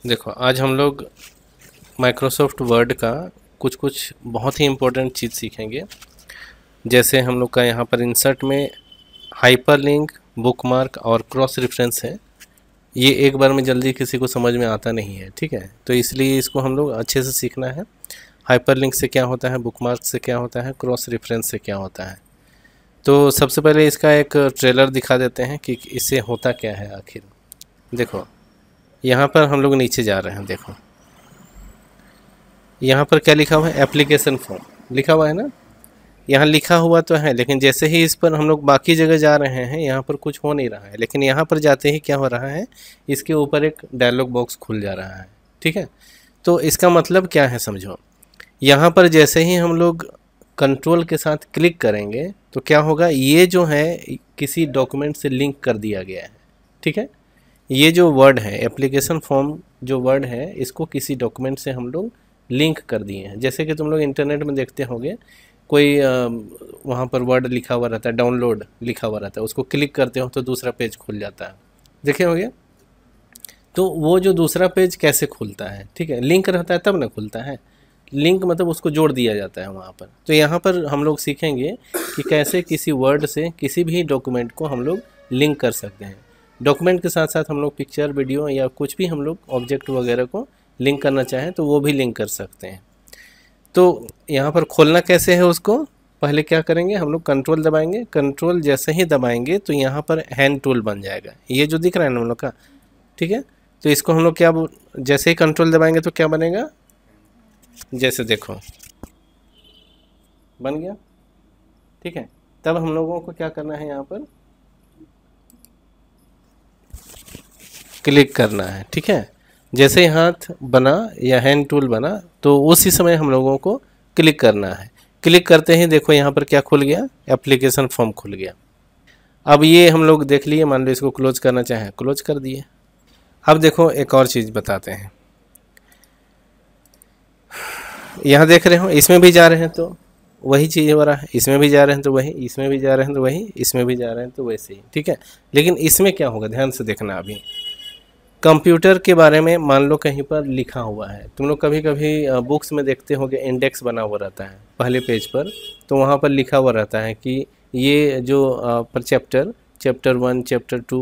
देखो आज हम लोग माइक्रोसॉफ्ट वर्ड का कुछ कुछ बहुत ही इम्पोर्टेंट चीज़ सीखेंगे। जैसे हम लोग का यहाँ पर इंसर्ट में हाइपरलिंक, बुकमार्क और क्रॉस रेफरेंस है। ये एक बार में जल्दी किसी को समझ में आता नहीं है, ठीक है। तो इसलिए इसको हम लोग अच्छे से सीखना है। हाइपरलिंक से क्या होता है, बुकमार्क से क्या होता है, क्रॉस रेफरेंस से क्या होता है। तो सबसे पहले इसका एक ट्रेलर दिखा देते हैं कि इससे होता क्या है आखिर। देखो यहाँ पर हम लोग नीचे जा रहे हैं। देखो यहाँ पर क्या लिखा हुआ है, एप्लीकेशन फॉर्म लिखा हुआ है ना। यहाँ लिखा हुआ तो है, लेकिन जैसे ही इस पर हम लोग बाकी जगह जा रहे हैं यहाँ पर कुछ हो नहीं रहा है, लेकिन यहाँ पर जाते ही क्या हो रहा है, इसके ऊपर एक डायलॉग बॉक्स खुल जा रहा है, ठीक है। तो इसका मतलब क्या है समझो। यहाँ पर जैसे ही हम लोग कंट्रोल के साथ क्लिक करेंगे तो क्या होगा, ये जो है किसी डॉक्यूमेंट से लिंक कर दिया गया है, ठीक है। ये जो वर्ड है एप्लीकेशन फॉर्म, जो वर्ड है इसको किसी डॉक्यूमेंट से हम लोग लिंक कर दिए हैं। जैसे कि तुम लोग इंटरनेट में देखते होंगे, कोई वहाँ पर वर्ड लिखा हुआ रहता है, डाउनलोड लिखा हुआ रहता है, उसको क्लिक करते हो तो दूसरा पेज खुल जाता है, देखे होंगे। तो वो जो दूसरा पेज कैसे खुलता है, ठीक है, लिंक रहता है तब ना खुलता है। लिंक मतलब उसको जोड़ दिया जाता है वहाँ पर। तो यहाँ पर हम लोग सीखेंगे कि कैसे किसी वर्ड से किसी भी डॉक्यूमेंट को हम लोग लिंक कर सकते हैं। डॉक्यूमेंट के साथ साथ हम लोग पिक्चर, वीडियो या कुछ भी हम लोग ऑब्जेक्ट वगैरह को लिंक करना चाहें तो वो भी लिंक कर सकते हैं। तो यहाँ पर खोलना कैसे है उसको, पहले क्या करेंगे, हम लोग कंट्रोल दबाएंगे। कंट्रोल जैसे ही दबाएंगे तो यहाँ पर हैंड टूल बन जाएगा, ये जो दिख रहा है ना हम लोग का, ठीक है। तो इसको हम लोग क्या, जैसे ही कंट्रोल दबाएंगे तो क्या बनेगा, जैसे देखो बन गया, ठीक है। तब हम लोगों को क्या करना है, यहाँ पर क्लिक करना है, ठीक है। जैसे ही हाथ बना या हैंड टूल बना तो उसी समय हम लोगों को क्लिक करना है। क्लिक करते ही देखो यहाँ पर क्या खुल गया, एप्लीकेशन फॉर्म खुल गया। अब ये हम लोग देख लिए, मान लो इसको क्लोज करना चाहें, क्लोज कर दिए। अब देखो एक और चीज़ बताते हैं। यहाँ देख रहे हो, इसमें भी जा रहे हैं तो वही चीज़ हो रहा है, इसमें भी जा रहे हैं तो वही, इसमें भी जा रहे हैं तो वही, इसमें भी जा रहे हैं तो वैसे ही, ठीक है। लेकिन इसमें क्या होगा, ध्यान से देखना। अभी कंप्यूटर के बारे में मान लो कहीं पर लिखा हुआ है, तुम लोग कभी कभी बुक्स में देखते होगे इंडेक्स बना हुआ रहता है पहले पेज पर। तो वहाँ पर लिखा हुआ रहता है कि ये जो पर चैप्टर 1, चैप्टर 2।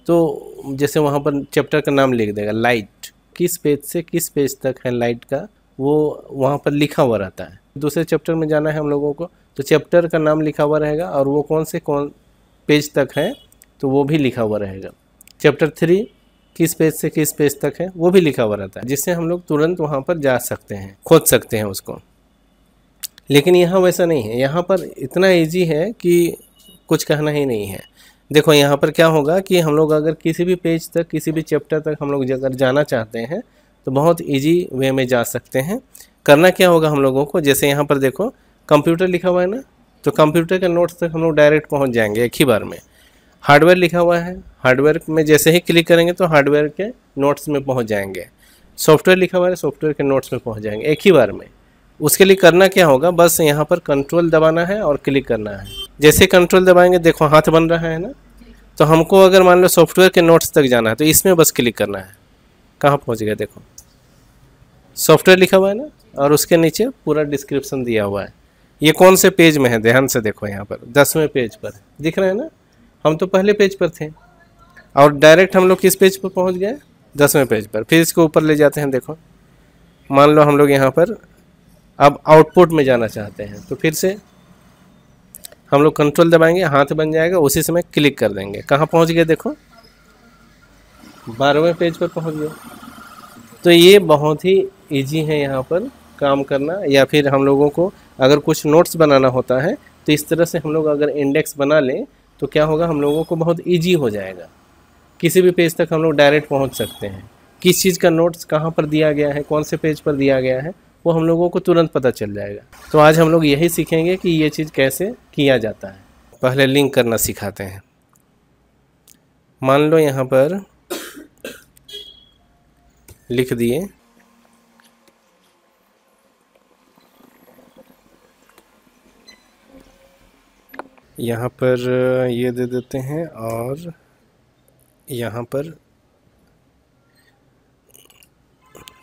तो जैसे वहाँ पर चैप्टर का नाम लिख देगा, लाइट, किस पेज से किस पेज तक है लाइट का, वो वहाँ पर लिखा हुआ रहता है। दूसरे चैप्टर में जाना है हम लोगों को तो चैप्टर का नाम लिखा हुआ रहेगा और वो कौन पेज तक है तो वो भी लिखा हुआ रहेगा। चैप्टर 3 किस पेज से किस पेज तक है वो भी लिखा हुआ रहता है, जिससे हम लोग तुरंत वहाँ पर जा सकते हैं, खोज सकते हैं उसको। लेकिन यहाँ वैसा नहीं है, यहाँ पर इतना इजी है कि कुछ कहना ही नहीं है। देखो यहाँ पर क्या होगा कि हम लोग अगर किसी भी पेज तक, किसी भी चैप्टर तक हम लोग अगर जाना चाहते हैं तो बहुत इजी वे में जा सकते हैं। करना क्या होगा हम लोगों को, जैसे यहाँ पर देखो कंप्यूटर लिखा हुआ है ना, तो कंप्यूटर के नोट्स तक हम लोग डायरेक्ट पहुँच जाएंगे एक ही बार में। हार्डवेयर लिखा हुआ है, हार्डवेयर में जैसे ही क्लिक करेंगे तो हार्डवेयर के नोट्स में पहुंच जाएंगे। सॉफ्टवेयर लिखा हुआ है, सॉफ्टवेयर के नोट्स में पहुंच जाएंगे एक ही बार में। उसके लिए करना क्या होगा, बस यहाँ पर कंट्रोल दबाना है और क्लिक करना है। जैसे कंट्रोल दबाएंगे देखो हाथ बन रहा है ना। तो हमको अगर मान लो सॉफ्टवेयर के नोट्स तक जाना है तो इसमें बस क्लिक करना है। कहाँ पहुँच गया, देखो सॉफ्टवेयर लिखा हुआ है ना, और उसके नीचे पूरा डिस्क्रिप्शन दिया हुआ है। ये कौन से पेज में है, ध्यान से देखो, यहाँ पर 10वें पेज पर दिख रहा है ना। हम तो पहले पेज पर थे और डायरेक्ट हम लोग किस पेज पर पहुंच गए, 10वें पेज पर। फिर इसको ऊपर ले जाते हैं, देखो मान लो हम लोग यहाँ पर अब आउटपुट में जाना चाहते हैं तो फिर से हम लोग कंट्रोल दबाएंगे, हाथ बन जाएगा, उसी समय क्लिक कर देंगे। कहाँ पहुँच गए, देखो 12वें पेज पर पहुँच गए। तो ये बहुत ही ईजी है यहाँ पर काम करना। या फिर हम लोगों को अगर कुछ नोट्स बनाना होता है तो इस तरह से हम लोग अगर इंडेक्स बना लें तो क्या होगा, हम लोगों को बहुत ईजी हो जाएगा। किसी भी पेज तक हम लोग डायरेक्ट पहुंच सकते हैं। किस चीज़ का नोट्स कहाँ पर दिया गया है, कौन से पेज पर दिया गया है, वो हम लोगों को तुरंत पता चल जाएगा। तो आज हम लोग यही सीखेंगे कि ये चीज़ कैसे किया जाता है। पहले लिंक करना सिखाते हैं। मान लो यहाँ पर लिख दिए यहाँ पर ये दे देते हैं और यहाँ पर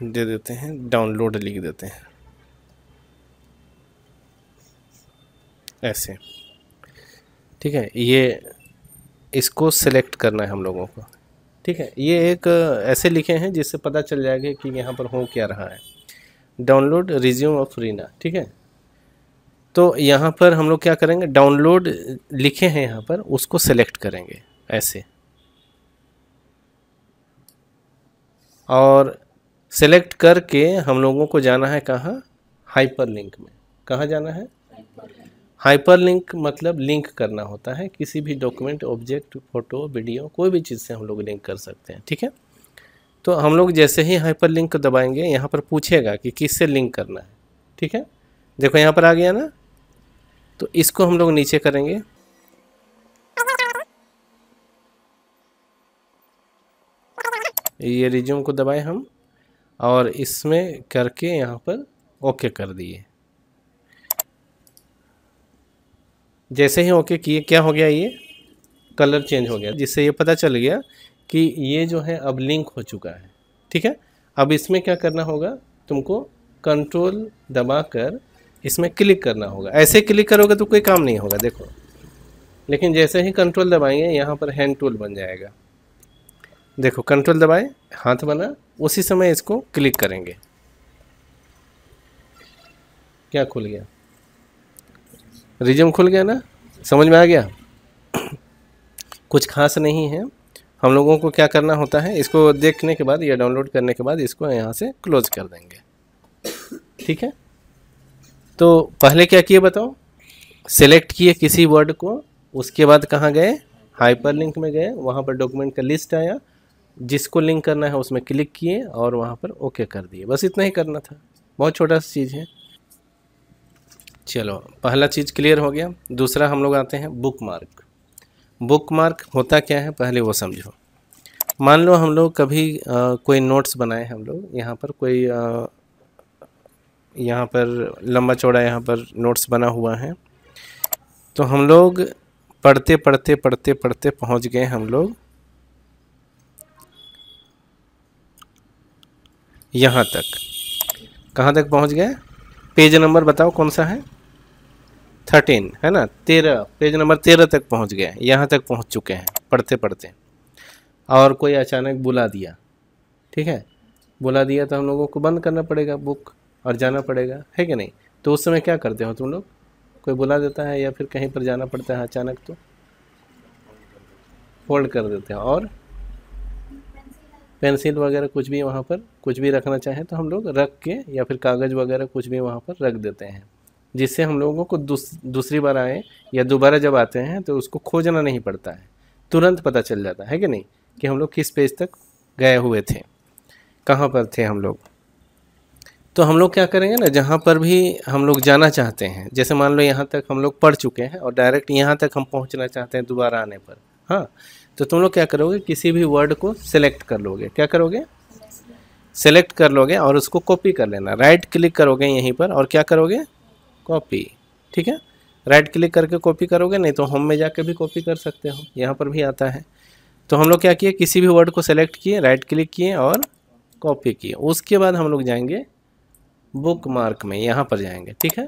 दे देते हैं, डाउनलोड लिख देते हैं ऐसे, ठीक है। ये इसको सिलेक्ट करना है हम लोगों को, ठीक है। ये एक ऐसे लिखे हैं जिससे पता चल जाएगा कि यहाँ पर हो क्या रहा है। डाउनलोड रिज्यूम ऑफ रीना, ठीक है। तो यहाँ पर हम लोग क्या करेंगे, डाउनलोड लिखे हैं यहाँ पर, उसको सेलेक्ट करेंगे ऐसे, और सेलेक्ट करके हम लोगों को जाना है कहाँ, हाइपरलिंक में। कहाँ जाना है, हाइपरलिंक मतलब लिंक करना होता है किसी भी डॉक्यूमेंट, ऑब्जेक्ट, फोटो, वीडियो, कोई भी चीज़ से हम लोग लिंक कर सकते हैं, ठीक है। तो हम लोग जैसे ही हाइपरलिंक को दबाएंगे, यहाँ पर पूछेगा कि किससे लिंक करना है, ठीक है। देखो यहाँ पर आ गया ना, तो इसको हम लोग नीचे करेंगे, ये रिज्यूम को दबाए हम, और इसमें करके यहाँ पर ओके कर दिए। जैसे ही ओके किए, क्या हो गया, ये कलर चेंज हो गया, जिससे ये पता चल गया कि ये जो है अब लिंक हो चुका है, ठीक है। अब इसमें क्या करना होगा, तुमको कंट्रोल दबाकर इसमें क्लिक करना होगा। ऐसे क्लिक करोगे तो कोई काम नहीं होगा, देखो। लेकिन जैसे ही कंट्रोल दबाएंगे, यहाँ पर हैंड टूल बन जाएगा। देखो कंट्रोल दबाए, हाथ बना, उसी समय इसको क्लिक करेंगे, क्या खुल गया, रिज्यूम खुल गया ना। समझ में आ गया, कुछ खास नहीं है। हम लोगों को क्या करना होता है, इसको देखने के बाद या डाउनलोड करने के बाद इसको यहाँ से क्लोज कर देंगे, ठीक है। तो पहले क्या किए बताओ, सेलेक्ट किए किसी वर्ड को, उसके बाद कहाँ गए, हाइपरलिंक में गए, वहाँ पर डॉक्यूमेंट का लिस्ट आया, जिसको लिंक करना है उसमें क्लिक किए और वहाँ पर ओके कर दिए। बस इतना ही करना था, बहुत छोटा सा चीज़ है। चलो पहला चीज़ क्लियर हो गया। दूसरा हम लोग आते हैं बुक मार्क। बुक मार्क होता क्या है पहले वो समझो। मान लो हम लोग कभी कोई नोट्स बनाए, हम लोग यहाँ पर कोई यहाँ पर लंबा चौड़ा यहाँ पर नोट्स बना हुआ है, तो हम लोग पढ़ते पढ़ते पढ़ते पढ़ते पहुँच गए हम लोग यहाँ तक। कहाँ तक पहुँच गए, पेज नंबर बताओ कौन सा है, 13 है ना, 13, पेज नंबर 13 तक पहुँच गए, यहाँ तक पहुँच चुके हैं पढ़ते पढ़ते। और कोई अचानक बुला दिया, ठीक है, बुला दिया तो हम लोगों को बंद करना पड़ेगा बुक और जाना पड़ेगा, है कि नहीं। तो उस समय क्या करते हो तुम लोग, कोई बुला देता है या फिर कहीं पर जाना पड़ता है अचानक, तो फोल्ड कर देते हैं, और पेंसिल वगैरह कुछ भी वहाँ पर कुछ भी रखना चाहें तो हम लोग रख के, या फिर कागज़ वगैरह कुछ भी वहाँ पर रख देते हैं, जिससे हम लोगों को दूसरी बार आए या दोबारा जब आते हैं तो उसको खोजना नहीं पड़ता है, तुरंत पता चल जाता है कि नहीं कि हम लोग किस पेज तक गए हुए थे, कहाँ पर थे हम लोग। तो हम लोग क्या करेंगे ना, जहाँ पर भी हम लोग जाना चाहते हैं, जैसे मान लो यहाँ तक हम लोग पढ़ चुके हैं और डायरेक्ट यहाँ तक हम पहुँचना चाहते हैं दोबारा आने पर, हाँ, तो तुम लोग क्या करोगे, किसी भी वर्ड को सिलेक्ट कर लोगे, क्या करोगे, सेलेक्ट कर लोगे और उसको कॉपी कर लेना, राइट क्लिक करोगे यहीं पर और क्या करोगे, कॉपी, ठीक है। राइट क्लिक करके कॉपी करोगे, नहीं तो होम में जाकर भी कॉपी कर सकते हो, यहाँ पर भी आता है। तो हम लोग क्या किए, किसी भी वर्ड को सेलेक्ट किए, राइट क्लिक किए और कॉपी किए। उसके बाद हम लोग जाएंगे बुक मार्क में, यहाँ पर जाएंगे, ठीक है।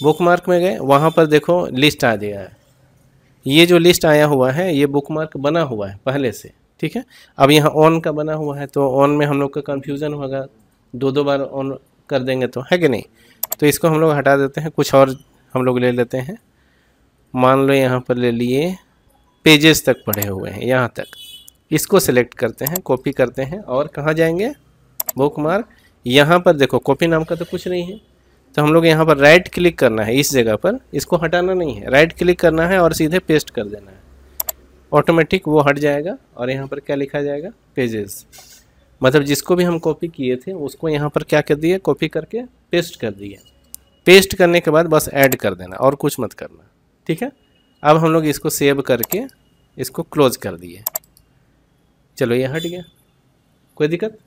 बुक मार्क में गए, वहाँ पर देखो लिस्ट आ गया है, ये जो लिस्ट आया हुआ है ये बुक मार्क बना हुआ है पहले से, ठीक है। अब यहाँ ऑन का बना हुआ है, तो ऑन में हम लोग का कन्फ्यूज़न होगा, दो बार ऑन कर देंगे तो, है कि नहीं। तो इसको हम लोग हटा देते हैं, कुछ और हम लोग ले लेते हैं। मान लो यहाँ पर ले लिए पेजेस तक पढ़े हुए हैं, यहाँ तक, इसको सिलेक्ट करते हैं, कॉपी करते हैं और कहाँ जाएंगे, बुक मार्क। यहाँ पर देखो कॉपी नाम का तो कुछ नहीं है, तो हम लोग यहाँ पर राइट क्लिक करना है, इस जगह पर, इसको हटाना नहीं है, राइट क्लिक करना है और सीधे पेस्ट कर देना है, ऑटोमेटिक वो हट जाएगा। और यहाँ पर क्या लिखा जाएगा, पेजेस, मतलब जिसको भी हम कॉपी किए थे उसको यहाँ पर क्या कर दिए, कॉपी करके पेस्ट कर दिए। पेस्ट करने के बाद बस ऐड कर देना और कुछ मत करना, ठीक है। अब हम लोग इसको सेव करके इसको क्लोज कर दिए। चलो ये हट गया, कोई दिक्कत।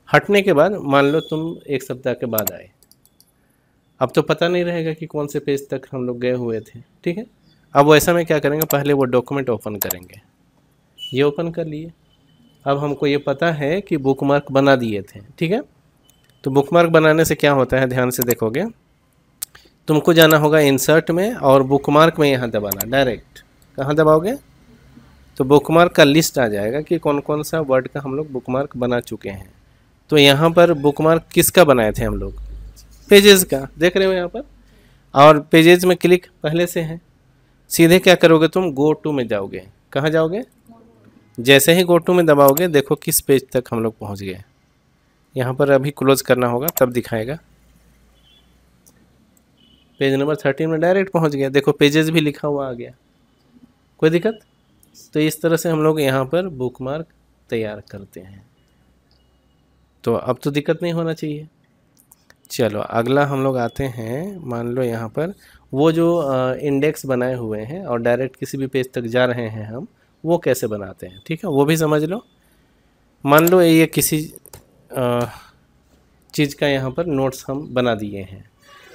हटने के बाद मान लो तुम एक सप्ताह के बाद आए, अब तो पता नहीं रहेगा कि कौन से पेज तक हम लोग गए हुए थे, ठीक है। अब वैसा में क्या करेंगे, पहले वो डॉक्यूमेंट ओपन करेंगे, ये ओपन कर लिए। अब हमको ये पता है कि बुकमार्क बना दिए थे, ठीक है। तो बुकमार्क बनाने से क्या होता है, ध्यान से देखोगे, तुमको जाना होगा इंसर्ट में और बुकमार्क में यहाँ दबाना, डायरेक्ट कहाँ दबाओगे तो बुकमार्क का लिस्ट आ जाएगा कि कौन कौन सा वर्ड का हम लोग बुकमार्क बना चुके हैं। तो यहाँ पर बुकमार्क किसका बनाए थे हम लोग, पेजेस का, देख रहे हो यहाँ पर। और पेजेस में क्लिक पहले से है, सीधे क्या करोगे तुम, गो टू में जाओगे। कहाँ जाओगे, जैसे ही गो टू में दबाओगे देखो किस पेज तक हम लोग पहुँच गए। यहाँ पर अभी क्लोज करना होगा तब दिखाएगा। पेज नंबर 13 में डायरेक्ट पहुँच गया, देखो पेजेस भी लिखा हुआ आ गया, कोई दिक्कत। तो इस तरह से हम लोग यहाँ पर बुकमार्क तैयार करते हैं। तो अब तो दिक्कत नहीं होना चाहिए। चलो अगला हम लोग आते हैं, मान लो यहाँ पर वो जो इंडेक्स बनाए हुए हैं और डायरेक्ट किसी भी पेज तक जा रहे हैं हम, वो कैसे बनाते हैं, ठीक है, वो भी समझ लो। मान लो ये किसी चीज़ का यहाँ पर नोट्स हम बना दिए हैं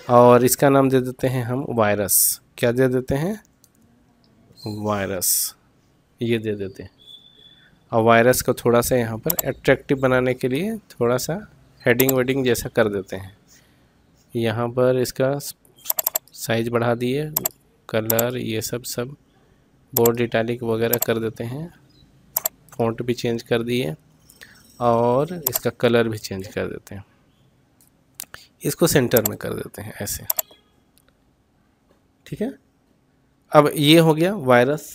और इसका नाम दे देते हैं हम वायरस। क्या दे देते हैं, वायरस, ये दे देते हैं। और वायरस को थोड़ा सा यहाँ पर अट्रैक्टिव बनाने के लिए थोड़ा सा हेडिंग वेडिंग जैसा कर देते हैं। यहाँ पर इसका साइज बढ़ा दिए, कलर ये सब बोर्ड इटैलिक वगैरह कर देते हैं, फ़ॉन्ट भी चेंज कर दिए और इसका कलर भी चेंज कर देते हैं। इसको सेंटर में कर देते हैं ऐसे, ठीक है। अब ये हो गया वायरस।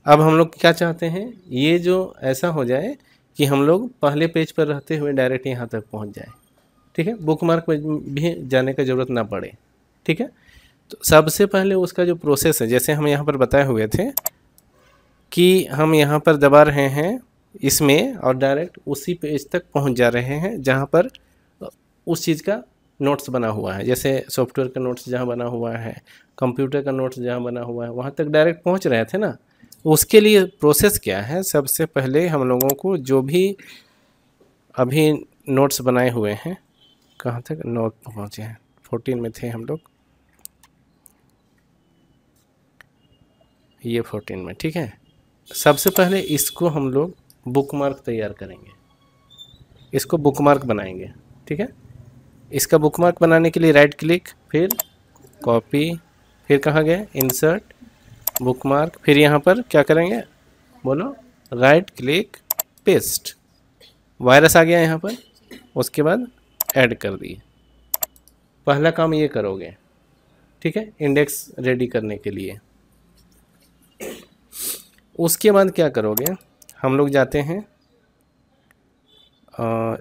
अब हम लोग क्या चाहते हैं, ये जो ऐसा हो जाए कि हम लोग पहले पेज पर रहते हुए डायरेक्ट यहाँ तक पहुँच जाए, ठीक है, बुकमार्क पे भी जाने का ज़रूरत ना पड़े, ठीक है। तो सबसे पहले उसका जो प्रोसेस है, जैसे हम यहाँ पर बताए हुए थे कि हम यहाँ पर दबा रहे हैं इसमें और डायरेक्ट उसी पेज तक पहुँच जा रहे हैं जहाँ पर उस चीज़ का नोट्स बना हुआ है। जैसे सॉफ्टवेयर का नोट्स जहाँ बना हुआ है, कंप्यूटर का नोट्स जहाँ बना हुआ है, वहाँ तक डायरेक्ट पहुँच रहे थे ना। उसके लिए प्रोसेस क्या है, सबसे पहले हम लोगों को जो भी अभी नोट्स बनाए हुए हैं, कहाँ तक नोट पहुँचे हैं, 14 में थे हम लोग, ये 14 में, ठीक है। सबसे पहले इसको हम लोग बुकमार्क तैयार करेंगे, इसको बुकमार्क बनाएंगे, ठीक है। इसका बुकमार्क बनाने के लिए राइट क्लिक, फिर कॉपी, फिर कहाँ गए, इंसर्ट, बुकमार्क, फिर यहाँ पर क्या करेंगे, बोलो, राइट क्लिक, पेस्ट। वायरस आ गया यहाँ पर, उसके बाद ऐड कर दिए। पहला काम ये करोगे, ठीक है, इंडेक्स रेडी करने के लिए। उसके बाद क्या करोगे, हम लोग जाते हैं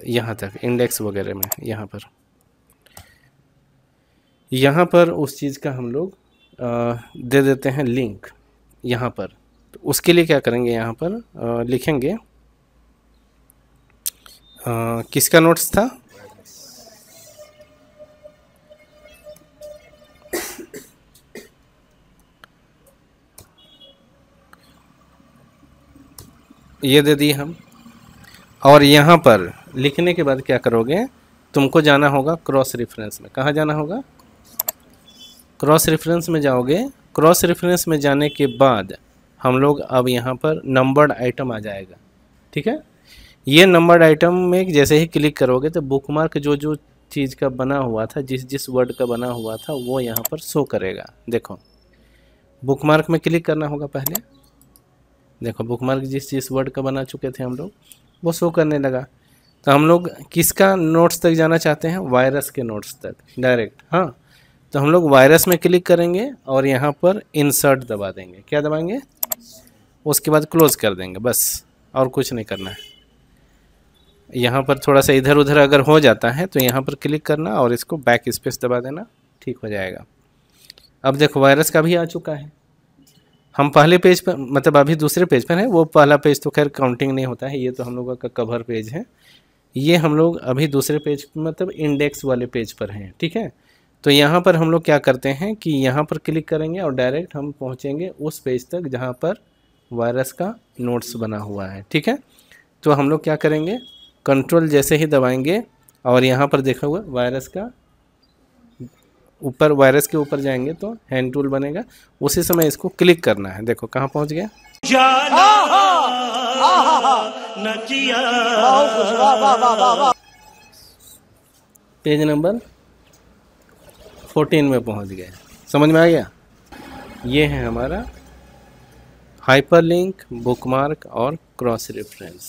यहाँ तक इंडेक्स वगैरह में, यहाँ पर उस चीज़ का हम लोग दे देते हैं लिंक यहाँ पर। तो उसके लिए क्या करेंगे, यहाँ पर लिखेंगे किसका नोट्स था, ये दे दिए हम। और यहाँ पर लिखने के बाद क्या करोगे, तुमको जाना होगा क्रॉस रेफरेंस में। कहाँ जाना होगा, क्रॉस रेफरेंस में जाओगे। क्रॉस रेफरेंस में जाने के बाद हम लोग अब यहाँ पर नंबर्ड आइटम आ जाएगा, ठीक है। ये नंबर्ड आइटम में जैसे ही क्लिक करोगे तो बुकमार्क जो जो चीज़ का बना हुआ था, जिस वर्ड का बना हुआ था, वो यहाँ पर शो करेगा। देखो बुकमार्क में क्लिक करना होगा पहले, देखो बुकमार्क जिस वर्ड का बना चुके थे हम लोग, वो शो करने लगा। तो हम लोग किसका नोट्स तक जाना चाहते हैं, वायरस के नोट्स तक डायरेक्ट। हाँ, तो हम लोग वायरस में क्लिक करेंगे और यहाँ पर इंसर्ट दबा देंगे। क्या दबाएंगे, उसके बाद क्लोज कर देंगे, बस, और कुछ नहीं करना है। यहाँ पर थोड़ा सा इधर उधर अगर हो जाता है तो यहाँ पर क्लिक करना और इसको बैक स्पेस दबा देना, ठीक हो जाएगा। अब देखो वायरस का भी आ चुका है। हम पहले पेज पर, मतलब अभी दूसरे पेज पर है, वो पहला पेज तो खैर काउंटिंग नहीं होता है, ये तो हम लोगों का कवर पेज है। ये हम लोग अभी दूसरे पेज, मतलब इंडेक्स वाले पेज पर हैं, ठीक है। तो यहाँ पर हम लोग क्या करते हैं कि यहाँ पर क्लिक करेंगे और डायरेक्ट हम पहुँचेंगे उस पेज तक जहाँ पर वायरस का नोट्स बना हुआ है, ठीक है। तो हम लोग क्या करेंगे, कंट्रोल जैसे ही दबाएंगे और यहाँ पर देखा हुआ वायरस का ऊपर, वायरस के ऊपर जाएंगे तो हैंड टूल बनेगा, उसी समय इसको क्लिक करना है। देखो कहाँ पहुँच गया, न किया। पेज नंबर 14 में पहुंच गए। समझ में आ गया? ये है हमारा हाइपरलिंक, बुकमार्क और क्रॉस रेफरेंस।